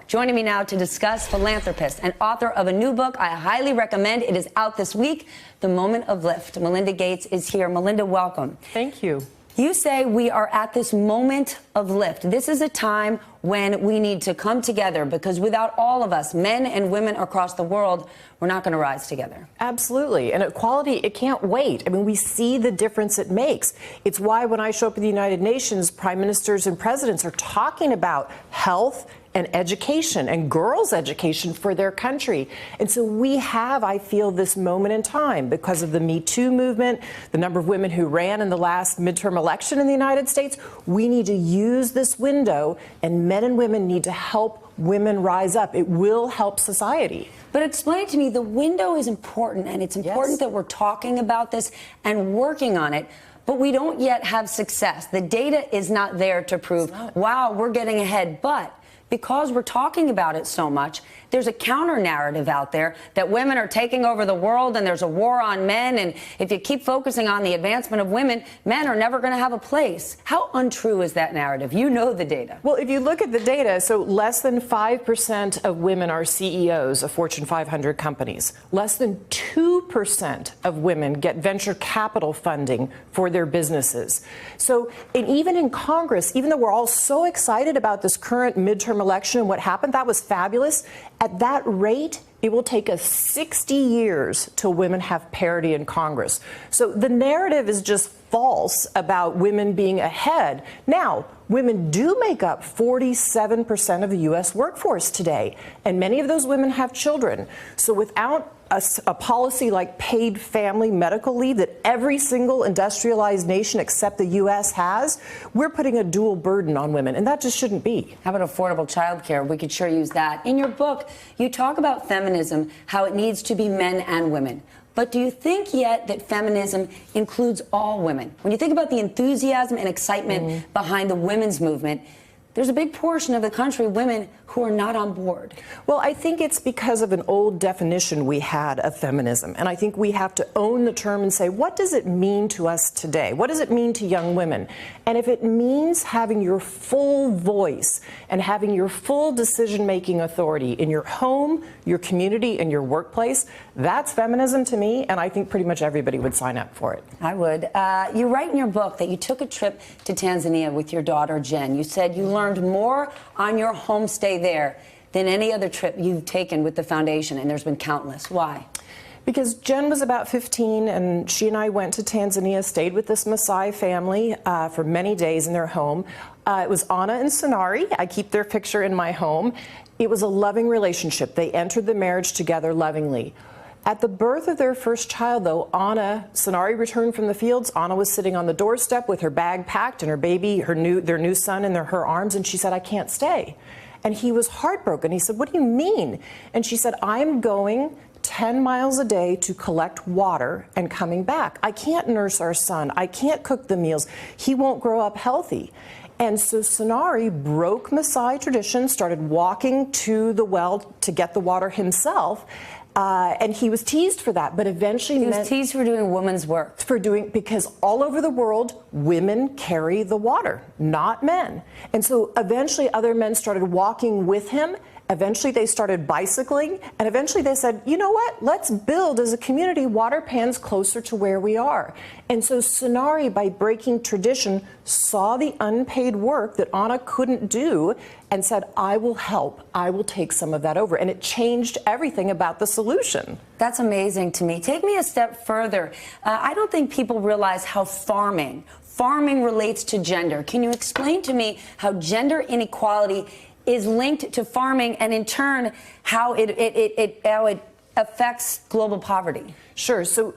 Joining me now to discuss, philanthropist and author of a new book I highly recommend. It is out this week, The Moment of Lift. Melinda Gates is here. Melinda, welcome. Thank you. You say we are at this moment of lift. This is a time when we need to come together because without all of us, men and women across the world, we're not going to rise together. Absolutely. And equality, it can't wait. I mean, we see the difference it makes. It's why when I show up at the United Nations, prime ministers and presidents are talking about health and education and girls' education for their country. And so we have, I feel, this moment in time because of the Me Too movement, the number of women who ran in the last midterm election in the United States. We need to use this window, and men and women need to help women rise up. It will help society. But explain to me, the window is important, and it's important that we're talking about this and working on it. But we don't yet have success. The data is not there to prove, wow, we're getting ahead. But because we're talking about it so much, there's a counter narrative out there that women are taking over the world and there's a war on men. And if you keep focusing on the advancement of women, men are never going to have a place. How untrue is that narrative? You know the data. Well, if you look at the data, so less than 5% of women are CEOs of Fortune 500 companies. Less than 2% of women get venture capital funding for their businesses. So, and even in Congress, even though we're all so excited about this current midterm election and what happened, that was fabulous. At that rate, it will take us 60 years till women have parity in Congress. So the narrative is just false about women being ahead. Now, women do make up 47% of the U.S. workforce today, and many of those women have children. So without a policy like paid family medical leave that every single industrialized nation except the U.S. has, we're putting a dual burden on women, and that just shouldn't be. How about affordable child care? We could sure use that. In your book, you talk about feminism, how it needs to be men and women. But do you think yet that feminism includes all women? When you think about the enthusiasm and excitement behind the women's movement, there's a big portion of the country, women, who are not on board. Well, I think it's because of an old definition we had of feminism. And I think we have to own the term and say, what does it mean to us today? What does it mean to young women? And if it means having your full voice and having your full decision-making authority in your home, your community, and your workplace, that's feminism to me, and I think pretty much everybody would sign up for it. I would. You write in your book that you took a trip to Tanzania with your daughter, Jen. You said you learned more on your homestay there than any other trip you've taken with the foundation, and there's been countless. Why? Because Jen was about 15, and she and I went to Tanzania, stayed with this Maasai family for many days in their home. It was Anna and Sonari. I keep their picture in my home. It was a loving relationship. They entered the marriage together lovingly. At the birth of their first child, though, Sonari returned from the fields. Anna was sitting on the doorstep with her bag packed and her baby, their new son in her arms, and she said, "I can't stay." And he was heartbroken. He said, "What do you mean?" And she said, "I'm going 10 miles a day to collect water and coming back. I can't nurse our son. I can't cook the meals. He won't grow up healthy." And so Sonari broke Maasai tradition, started walking to the well to get the water himself. And he was teased for that, but eventually he was teased for doing women's work. Because all over the world, women carry the water, not men. And so eventually other men started walking with him. Eventually they started bicycling, and eventually they said, you know what, let's build as a community water pans closer to where we are. And so Sonari, by breaking tradition, saw the unpaid work that Anna couldn't do and said, I will help, I will take some of that over. And it changed everything about the solution. That's amazing to me. Take me a step further. I don't think people realize how farming relates to gender. Can you explain to me how gender inequality is linked to farming, and in turn, how it affects global poverty? Sure. So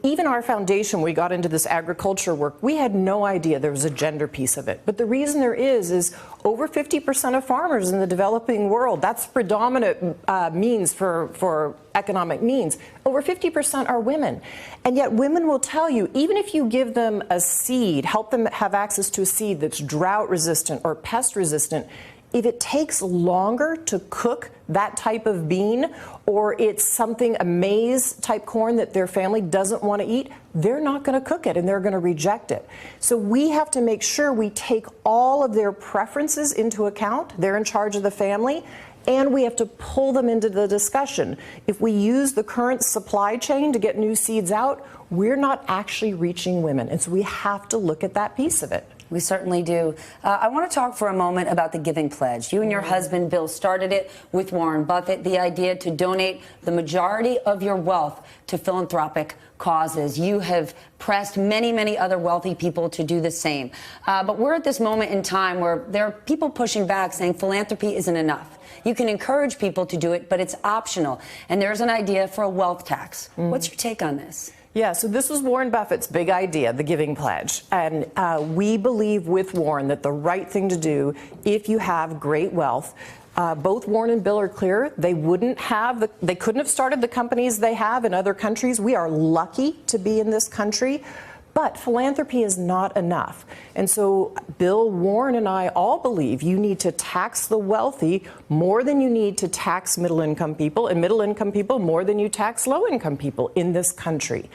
even our foundation, we got into this agriculture work, we had no idea there was a gender piece of it. But the reason there is over 50% of farmers in the developing world, that's predominant means for economic means, over 50% are women. And yet women will tell you, even if you give them a seed, help them have access to a seed that's drought resistant or pest resistant, if it takes longer to cook that type of bean, or it's something, a maize type corn that their family doesn't want to eat, they're not going to cook it and they're going to reject it. So we have to make sure we take all of their preferences into account. They're in charge of the family. and we have to pull them into the discussion. If we use the current supply chain to get new seeds out, we're not actually reaching women. And so we have to look at that piece of it. We certainly do. I want to talk for a moment about the Giving Pledge. You and your husband, Bill, started it with Warren Buffett, the idea to donate the majority of your wealth to philanthropic causes. You have pressed many, many other wealthy people to do the same. But we're at this moment in time where there are people pushing back saying philanthropy isn't enough. You can encourage people to do it, but it's optional. And there's an idea for a wealth tax. What's your take on this? Yeah, so this was Warren Buffett's big idea, the Giving Pledge. And we believe with Warren that the right thing to do if you have great wealth, both Warren and Bill are clear, they couldn't have started the companies they have in other countries. We are lucky to be in this country. But philanthropy is not enough. And so Bill, Warren, and I all believe you need to tax the wealthy more than you need to tax middle-income people, and middle-income people more than you tax low-income people in this country.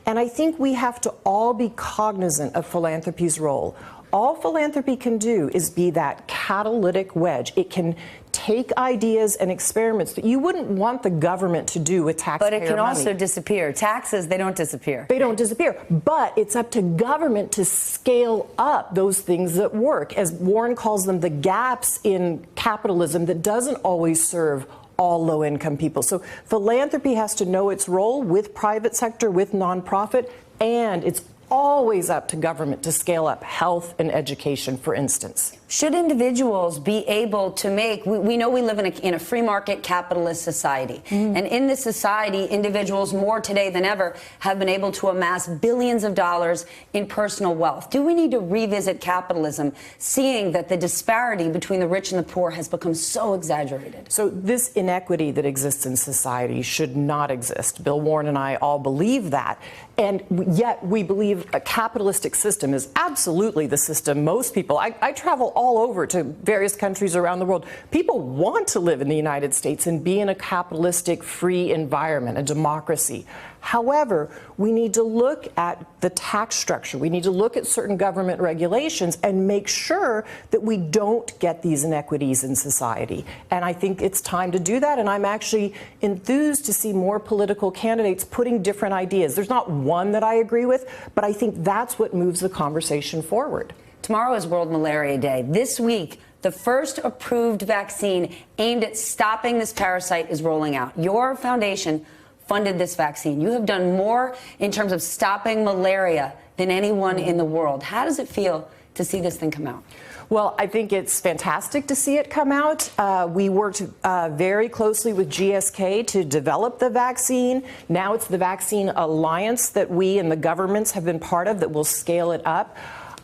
And I think we have to all be cognizant of philanthropy's role. All philanthropy can do is be that catalytic wedge. It can take ideas and experiments that you wouldn't want the government to do with taxpayer money. But it can also disappear. Taxes, they don't disappear. They don't disappear. But it's up to government to scale up those things that work, as Warren calls them, the gaps in capitalism that doesn't always serve all low-income people. So philanthropy has to know its role with private sector, with nonprofit, and it's always up to government to scale up health and education, for instance. Should individuals be able to make, we know we live in a free market capitalist society. And in this society, individuals more today than ever have been able to amass billions of dollars in personal wealth. Do we need to revisit capitalism, seeing that the disparity between the rich and the poor has become so exaggerated? So this inequity that exists in society should not exist. Bill, Warren, and I all believe that. And yet we believe a capitalistic system is absolutely the system most people, I travel all over to various countries around the world. People want to live in the United States and be in a capitalistic, free environment, a democracy. However, we need to look at the tax structure. We need to look at certain government regulations and make sure that we don't get these inequities in society. And I think it's time to do that. And I'm actually enthused to see more political candidates putting different ideas. There's not one that I agree with, but I think that's what moves the conversation forward. Tomorrow is World Malaria Day. This week, the first approved vaccine aimed at stopping this parasite is rolling out. Your foundation funded this vaccine. You have done more in terms of stopping malaria than anyone in the world. How does it feel to see this thing come out? Well, I think it's fantastic to see it come out. We worked very closely with GSK to develop the vaccine. Now it's the Vaccine Alliance that we and the governments have been part of that will scale it up.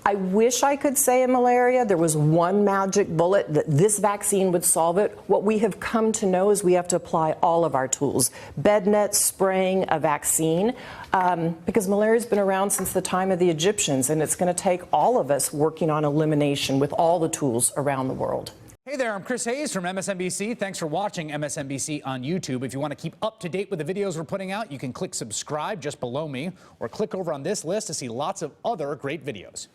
I wish I could say in malaria there was one magic bullet that this vaccine would solve it. What we have come to know is we have to apply all of our tools. Bed nets, spraying, a vaccine, because malaria has been around since the time of the Egyptians, and it's going to take all of us working on elimination with all the tools around the world. Hey there, I'm Chris Hayes from MSNBC. Thanks for watching MSNBC on YouTube. If you want to keep up to date with the videos we're putting out, you can click subscribe just below me or click over on this list to see lots of other great videos.